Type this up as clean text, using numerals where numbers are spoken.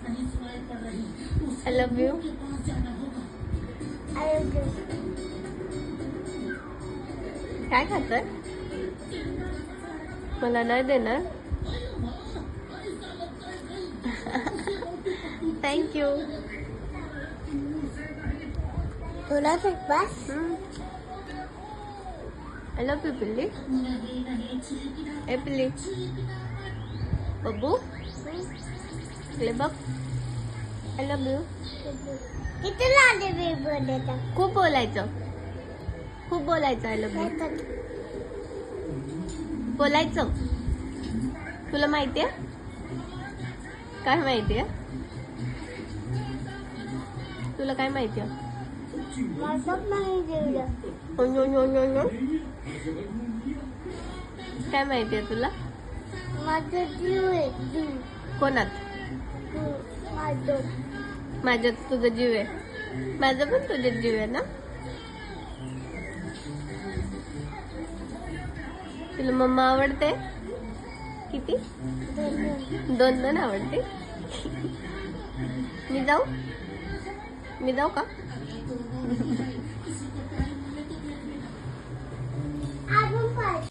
I love you. काय खातोय? मला नाही देणार. थँक्यू. तुला बस. आय लव्ह यू पिल्ली. ए पिल्ली बब्बू ले बघ. I love you. किती लाडे बोलता. खूप बोलायचं, खूप बोलायचं. आय लव्ह यू बोलायचं. तुला माहितीये काय? माहितीये तुला काय माहितीये? माझं नाही जेवलं. काय माहितीये तुला? माझं जीव आहे जीव. कोणात? माझं माझ्यात तुझा जीव आहे. माझा पण तुझ्यात जीव आहे ना. तुला मम्मा आवडते किती? दोन आवडते. मी जाऊ का? आगो